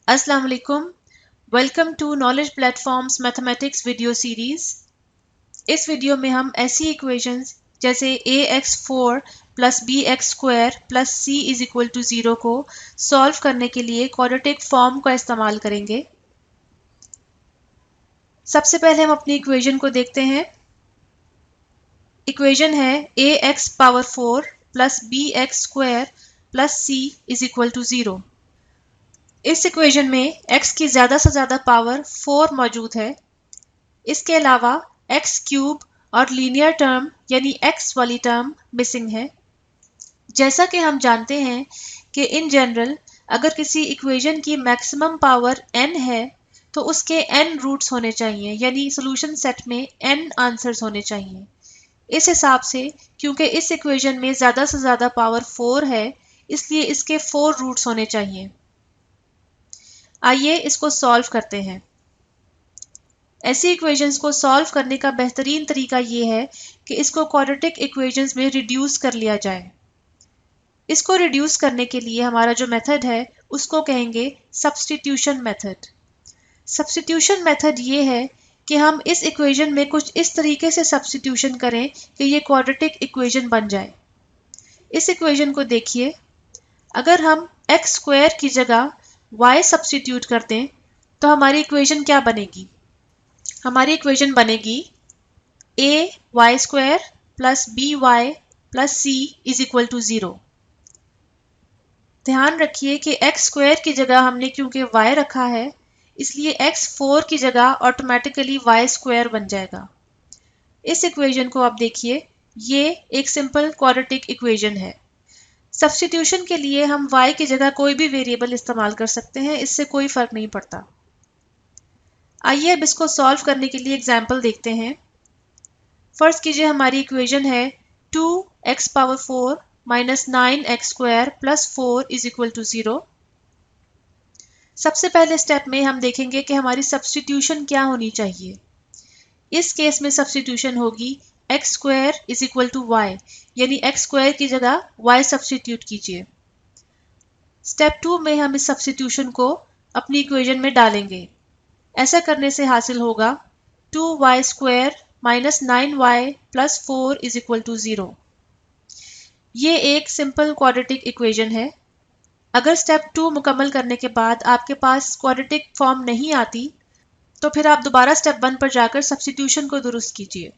अस्सलाम वालेकुम। Welcome to knowledge platforms mathematics video series. इस वीडियो में हम ऐसी इक्वेशंस जैसे ax4 plus bx square plus c is equal to 0 को सॉल्व करने के लिए क्वाड्रेटिक फॉर्म का इस्तेमाल करेंगे। सबसे पहले हम अपनी इक्वेशन को देखते हैं। इक्वेशन है ax power 4 plus bx square plus c is equal to 0। इस इक्वेशन में x की ज़्यादा से ज़्यादा पावर 4 मौजूद है। इसके अलावा x क्यूब और लीनियर टर्म यानी x वाली टर्म मिसिंग है। जैसा कि हम जानते हैं कि इन जनरल अगर किसी इक्वेशन की मैक्सिमम पावर n है तो उसके n रूट्स होने चाहिए, यानी सॉल्यूशन सेट में n आंसर्स होने चाहिए। इस हिसाब से क्योंकि इस इक्वेशन में ज़्यादा से ज़्यादा पावर 4 है, इसलिए इसके 4 रूट्स होने चाहिए। आइए इसको सॉल्व करते हैं। ऐसी इक्वेशंस को सॉल्व करने का बेहतरीन तरीका ये है कि इसको क्वाड्रेटिक इक्वेशंस में रिड्यूस कर लिया जाए। इसको रिड्यूस करने के लिए हमारा जो मेथड है उसको कहेंगे सब्स्टिट्यूशन मेथड। सब्स्टिट्यूशन मेथड ये है कि हम इस इक्वेशन में कुछ इस तरीके से सब्स्टिट्यूशन करें कि ये क्वाड्रेटिक इक्वेशन बन जाए। इस इक्वेशन को देखिए, अगर हम x स्क्वायर की जगह y सब्स्टिट्यूट कर दें तो हमारी इक्वेशन क्या बनेगी? हमारी इक्वेशन बनेगी a y square plus B Y plus c is equal to 0। ध्यान रखिए कि x स्क्वायर की जगह हमने क्योंकि y रखा है, इसलिए x 4 की जगह ऑटोमेटिकली y स्क्वायर बन जाएगा। इस इक्वेशन को आप देखिए, ये एक सिंपल क्वाड्रेटिक इक्वेशन है। सब्स्टिट्यूशन के लिए हम y की जगह कोई भी वेरिएबल इस्तेमाल कर सकते हैं, इससे कोई फर्क नहीं पड़ता। आइए अब इसको सॉल्व करने के लिए एग्जाम्पल देखते हैं। फर्स्ट कीजिए, हमारी इक्वेशन है 2x power 4 minus 9x square plus 4 is equal to 0। सबसे पहले स्टेप में हम देखेंगे कि हमारी सब्स्टिट्यूशन क्या होनी चाहिए। इस केस में सब्स्टिट्यूशन होगी x square is equal to y, यानी x स्क्वायर की जगह y सब्स्टिट्यूट कीजिए। स्टेप 2 में हम इस सब्स्टिट्यूशन को अपनी इक्वेशन में डालेंगे। ऐसा करने से हासिल होगा 2y square minus 9y plus 4 is equal to 0। ये एक सिंपल क्वाड्रेटिक इक्वेशन है। अगर स्टेप 2 मुकम्मल करने के बाद आपके पास क्वाड्रेटिक फॉर्म नहीं आती तो फिर आप दोबारा स्टेप 1 पर जाकर सब्स्टिट्यूशन को दुरुस्त कीजिए।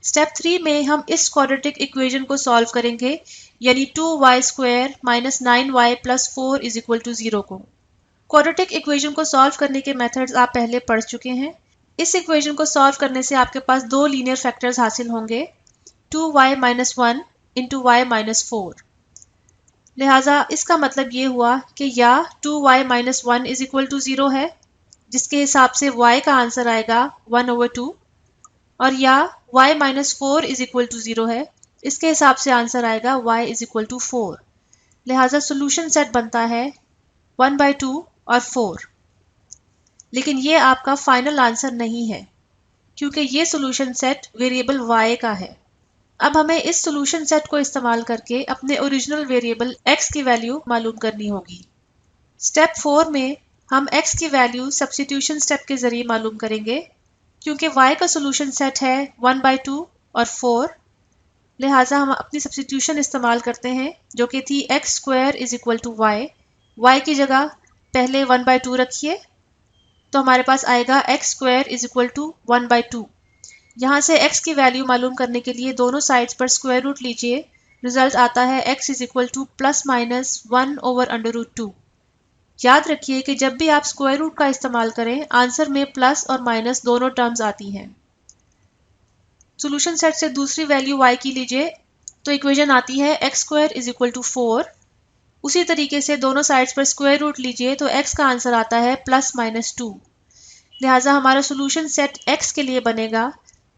स्टेप 3 में हम इस क्वाड्रेटिक इक्वेशन को सॉल्व करेंगे, यानी 2y square minus 9y plus 4 is equal to 0 को। क्वाड्रेटिक इक्वेशन को सॉल्व करने के मेथड्स आप पहले पढ़ चुके हैं। इस इक्वेशन को सॉल्व करने से आपके पास दो लीनियर फैक्टर्स हासिल होंगे, 2y minus 1 into y minus 4। लिहाजा इसका मतलब ये हुआ कि या 2y minus 1 is equal to 0 है, जिसके हिसाब से y का आंसर आएगा 1/2, और या y minus 4 is equal to 0 है, इसके हिसाब से आंसर आएगा y इज इक्वल टू 4। लिहाजा सोल्यूशन सेट बनता है 1/2 और 4। लेकिन ये आपका फाइनल आंसर नहीं है क्योंकि ये सोल्यूशन सेट वेरिएबल y का है। अब हमें इस सोल्यूशन सेट को इस्तेमाल करके अपने ओरिजिनल वेरिएबल x की वैल्यू मालूम करनी होगी। स्टेप 4 में हम x की वैल्यू सब्स्टिट्यूशन स्टेप के जरिए मालूम करेंगे। क्योंकि y का सोल्यूशन सेट है 1/2 और 4, लिहाजा हम अपनी सब्स्टिट्यूशन इस्तेमाल करते हैं जो कि थी x square is equal to y की जगह पहले 1/2 रखिए तो हमारे पास आएगा x square is equal to 1/2। यहाँ से x की वैल्यू मालूम करने के लिए दोनों साइड्स पर स्क्वायर रूट लीजिए। रिजल्ट आता है x is equal two plus minus 1/√2। याद रखिए कि जब भी आप स्क्वायर रूट का इस्तेमाल करें, आंसर में प्लस और माइनस दोनों टर्म्स आती हैं। सोल्यूशन सेट से दूसरी वैल्यू y की लीजिए तो इक्वेशन आती है x square is equal to 4। उसी तरीके से दोनों साइड्स पर स्क्वायर रूट लीजिए तो x का आंसर आता है प्लस माइनस 2। लिहाजा हमारा सोल्यूशन सेट x के लिए बनेगा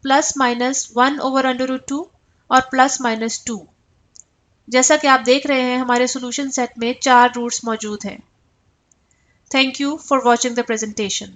प्लस माइनस 1/√2 और प्लस माइनस 2। जैसा कि आप देख रहे हैं, हमारे सोल्यूशन सेट में 4 रूट्स मौजूद हैं। Thank you for watching the presentation.